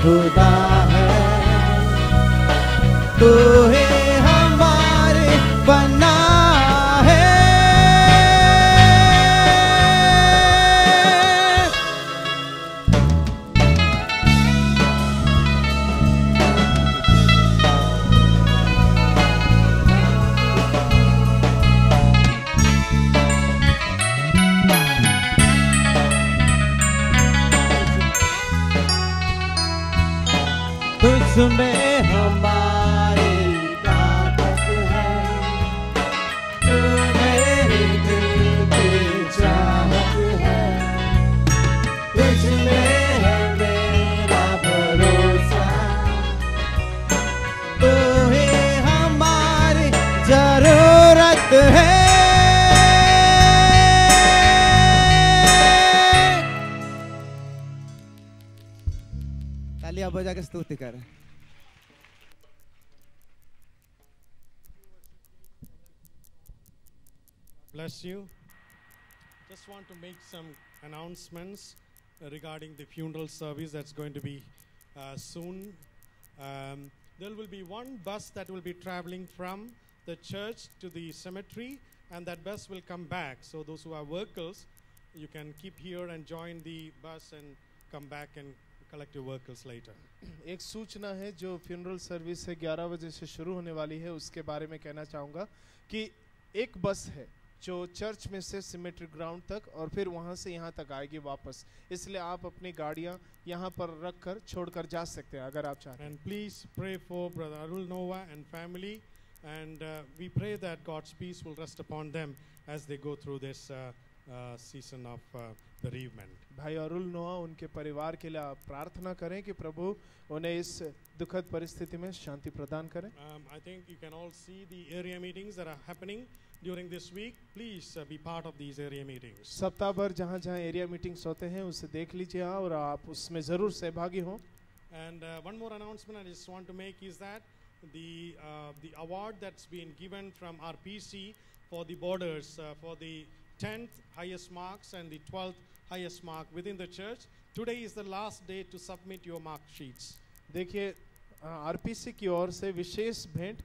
खुदा है, तू ही हमारे बना है। तुझमें हमारी ताकत है, तू मेरे दिल की चाहत है, तुझमें है मेरा भरोसा, तू ही हमारी जरूरत है। तालियां बजा के स्तुति कर। Bless you. Just want to make some announcements regarding the funeral service that's going to be soon. There will be one bus that will be traveling from the church to the cemetery, and that bus will come back. So those who are workers, you can keep here and join the bus and come back and collect your workers later. एक सूचना है जो funeral service है 11 बजे से शुरू होने वाली है, उसके बारे में कहना चाहूँगा कि एक बस है जो चर्च में से सिमेट्री ग्राउंड तक और फिर वहाँ से यहाँ तक आएगी वापस, इसलिए आप अपनी गाड़ियाँ यहाँ पर रख कर छोड़ कर जा सकते हैं अगर आप चाहते हैं। And please pray for Brother Arul Noah and family, and we pray that God's peace will rest upon them as they go through this season of bereavement. भाई अरुल नोआ उनके परिवार के लिए आप प्रार्थना करें कि प्रभु उन्हें इस दुखद परिस्थिति में शांति प्रदान करें। I think you can all see the area meetings that are happening during this week. Please be part of these area meetings. सप्ताह भर जहाँ-जहाँ एरिया मीटिंग्स होते हैं उसे देख लीजिए और आप उसमें जरूर सहभागी हों। And one more announcement I just want to make is that the award that's been given from RPC for the borders for the 10th highest marks and the 12th highest mark within the church, today is the last day to submit your mark sheets. देखिए RPC की ओर से विशेष भेंट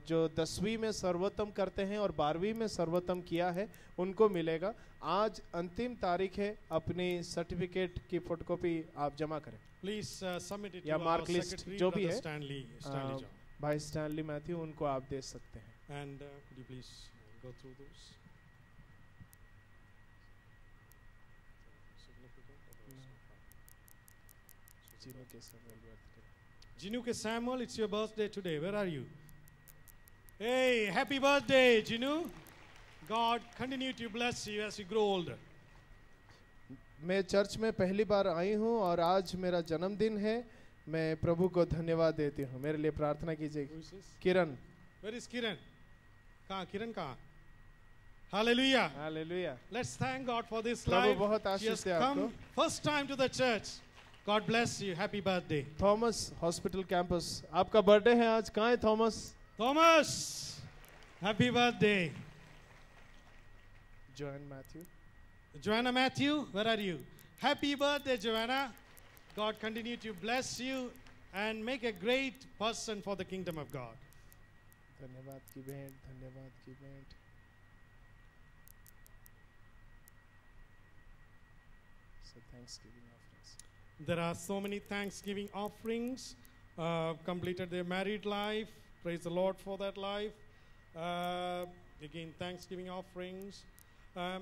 जो 10वीं में सर्वोत्तम करते हैं और 12वीं में सर्वोत्तम किया है उनको मिलेगा। आज अंतिम तारीख है, अपनी सर्टिफिकेट की फोटोकॉपी आप जमा करें। Please submit it या to mark our list secretary, जो भी Brother है Stanley John. भाई स्टैनली मैथ्यू उनको आप दे सकते हैं। And could you please go through those? Jinuke Samuel, it's your birthday today. Where are you? Hey, happy birthday, Jinu. God continue to bless you as you grow older. मैं church में पहली बार आई हूँ और आज मेरा जन्मदिन है। मैं प्रभु को धन्यवाद देती हूँ। मेरे लिए प्रार्थना कीजिए। किरण। Where is Kiran? कहाँ? किरण कहाँ? Hallelujah. Hallelujah. Let's thank God for this Prabhu life. बहुत She has आशीष दे आपको। come first time to the church. God bless you. Happy birthday. Thomas hospital campus, आपका बर्थडे है आज। कहाँ है Thomas? Thomas, happy birthday. John Matthew, Joanna Matthew, where are you? Happy birthday, Joanna. God continue to bless you and make a great person for the kingdom of God. धन्यवाद की भेंट, धन्यवाद की भेंट। So Thanksgiving offerings. There are so many Thanksgiving offerings. Completed their married life. Praise the Lord for that life. Again, Thanksgiving offerings.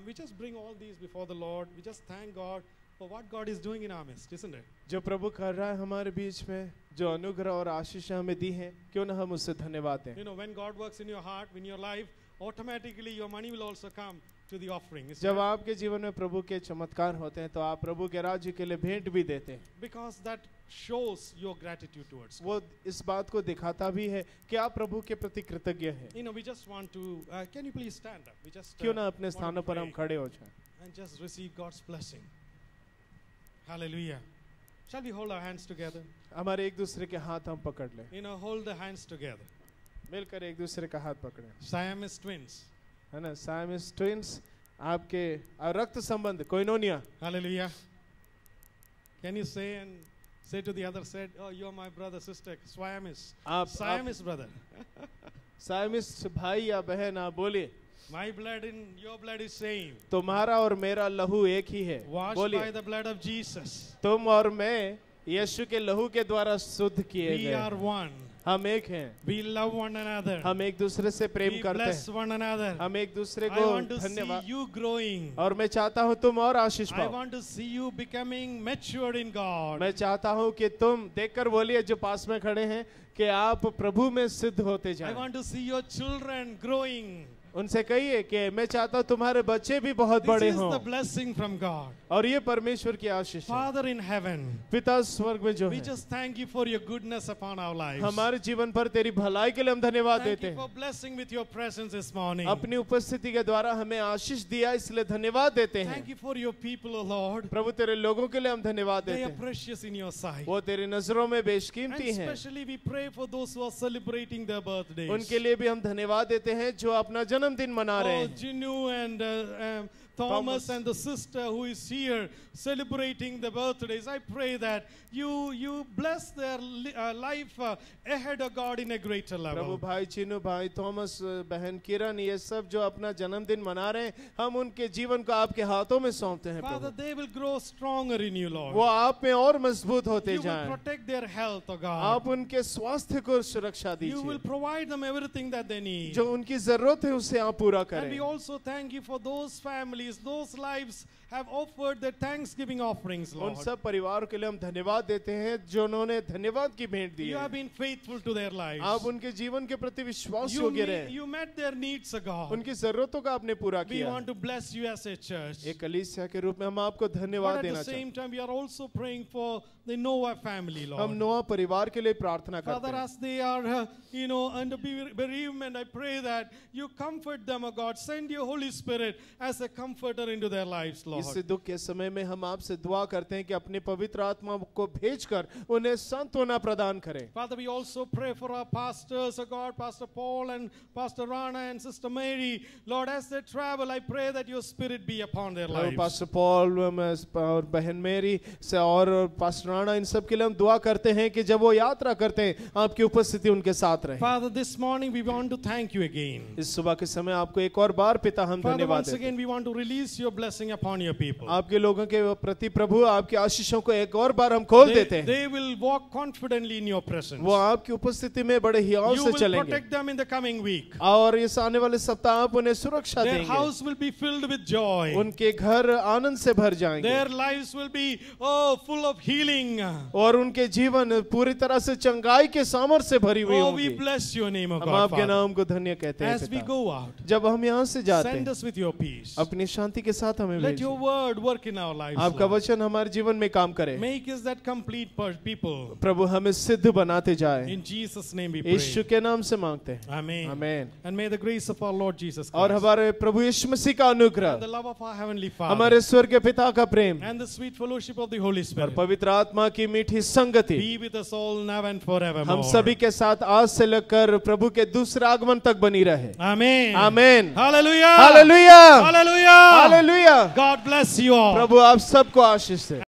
We just bring all these before the Lord. We just thank God for what God is doing in our midst, isn't it? जो प्रभु कर रहा है हमारे बीच में, जो अनुग्रह और आशीष हमें दी है, क्यों ना हम उससे धन्यवाद दें। You know, when God works in your heart, in your life, automatically your money will also come to the offering. isn't जब it? आपके जीवन में प्रभु के चमत्कार होते हैं तो आप प्रभु के राज्य के लिए भेंट भी देते हैं। Because that shows your gratitude towards God. वो इस बात को दिखाता भी है कि आप प्रभु के प्रति कृतज्ञ हैं। You know, we just want to, can you please stand up? We just क्यों ना अपने want to स्थानों पर हम pray खड़े हो जाएं। and just receive God's blessing. Hallelujah. Shall we hold our hands together? हमारे एक दूसरे के हाथ हम पकड़ लें, You know, hold the hands together. मिलकर एक दूसरे का हाथ पकड़ें, Siamese twins. है ना। साइमस ट्विंस, आपके रक्त संबंध, कोइनोनिया। Hallelujah. Can you say to the other side, oh, you're my brother, sister, Siamese. Siamese brother. साइमस भाई या बहन, आप बोलिए। My blood and your blood is same. तुम्हारा और मेरा लहू एक ही है। Washed by बोलिए, the blood of Jesus. तुम और मैं यीशु के लहू के द्वारा शुद्ध किए We गए are हैं। one. हम एक हैं। We love one another. हम एक दूसरे से प्रेम We करते bless हैं। one another. हम एक दूसरे I को want to see धन्यवाद। you growing. और मैं चाहता हूँ तुम और आशीष I पाओ। want to see you becoming mature in God. मैं चाहता हूँ कि तुम देखकर बोलिए, जो पास में खड़े हैं, कि आप प्रभु में सिद्ध होते I जाएं। want to see your children growing. उनसे कहिए कि मैं चाहता हूँ तुम्हारे बच्चे भी बहुत This बड़े is हों। the blessing from God. और ये परमेश्वर की आशीष है। Father in heaven, पिता स्वर्ग में जो we है, just thank you for your goodness upon our lives. हमारे जीवन पर तेरी भलाई के लिए हम धन्यवाद Thank देते you हैं। for blessing with your presence this morning. अपनी उपस्थिति के द्वारा हमें आशीष दिया, इसलिए धन्यवाद देते हैं। Thank you for your people, O Lord. प्रभु तेरे लोगों के लिए हम धन्यवाद They देते are हैं। precious in your sight. वो तेरी नजरों में And बेशकीमती हैं। especially we pray for those who are celebrating their birthdays. उनके लिए भी हम धन्यवाद देते हैं जो अपना जन्मदिन मना रहे Oh, हैं। Ginu and Thomas and the sister who is here celebrating the birthdays. I pray that you bless their life ahead of God in a greater Prabhu level. भाई चिन्नू, भाई थॉमस, बहन किरण, ये सब जो अपना जन्मदिन मना रहे हैं, हम उनके जीवन को आपके हाथों में सौंपते हैं। Father, Prabhu they will grow stronger in you, Lord. वो आप में और मजबूत होते You will जाएं। protect their health, oh God. आप उनके स्वास्थ्य को सुरक्षा You will दीजिए, provide them everything that they need. जो उनकी जरूरत है उसे आप पूरा And we करें। also thank you for those families, those lives have offered their thanksgiving offerings, उन Lord. सब परिवारों के लिए हम धन्यवाद देते हैं जो उन्होंने धन्यवाद की भेंट दी You है। have been faithful to their lives. आप उनके जीवन के प्रति विश्वास You, योग्य रहे, you met their needs, oh God. उनकी जरूरतों का आपने पूरा We किया। want to bless you as a church. एक कलीसिया के रूप में हम आपको धन्यवाद But at देना the चाहते same time, we are also praying for the Noah family, हैं। हम Lord. नोआ परिवार के लिए प्रार्थना करते Father, हैं। as they are, under bereavement, I pray that you comfort them, oh God. Send your Holy Spirit as a comforter into their lives, Lord. इस दुख के समय में हम आपसे दुआ करते हैं कि अपनी पवित्र आत्मा को भेजकर उन्हें सांत्वना प्रदान करें। Father, we also pray for our pastors, oh God, Pastor Paul and Pastor Rana and Sister Mary. Lord, as they travel, I pray that your spirit be upon their lives. Pastor Paul और बहन मेरी से और pastor Rana, इन सब के लिए हम दुआ करते हैं कि जब वो यात्रा करते हैं आपकी उपस्थिति उनके साथ रहे। Father, this morning we want to thank you again. इस सुबह के समय आपको एक और बार पिता हम Father, धन्यवाद once देते हैं। again we want to release your blessing upon your people. आपके लोगों के प्रति प्रभु आपकी आशीषों को एक और बार हम खोल देते हैं। They will walk confidently in your presence. वो आपकी उपस्थिति में बड़े हियाव You से will चलेंगे protect them in the coming week. और इस आने वाले सप्ताह आप उन्हें सुरक्षा Their देंगे। house will be filled with joy. उनके घर आनंद से भर जाएंगे Their lives will be full of healing. और उनके जीवन पूरी तरह से चंगाई के सामर्थ्य से भरी हुई Oh, we होंगी। bless your name, O हम God, आपके Father. नाम को धन्य कहते हैं As we पिता। go out, जब हम यहाँ से जाते send हैं us with your peace. अपनी शांति के साथ हमें Let your word work in our lives. आपका Lord. वचन हमारे जीवन में काम करे। Make us that complete people. प्रभु हमें सिद्ध बनाते जाए। In Jesus' name we pray. यीशु के नाम से मांगते हैं। Amen. Amen. And may the grace of our Lord Jesus और Christ, हमारे प्रभु यीशु मसीह का अनुग्रह, and the love of our Heavenly Father, हमारे स्वर्गीय पिता का प्रेम and the sweet fellowship of the Holy और Spirit पवित्र आत्मा की मीठी संगति be with us all now and forevermore. हम सभी के साथ आज से लेकर प्रभु के दूसरे आगमन तक बनी रहे। Amen. Amen. Hallelujah. Hallelujah. Hallelujah. Hallelujah. God bless you all. प्रभु आप सबको आशीष दे।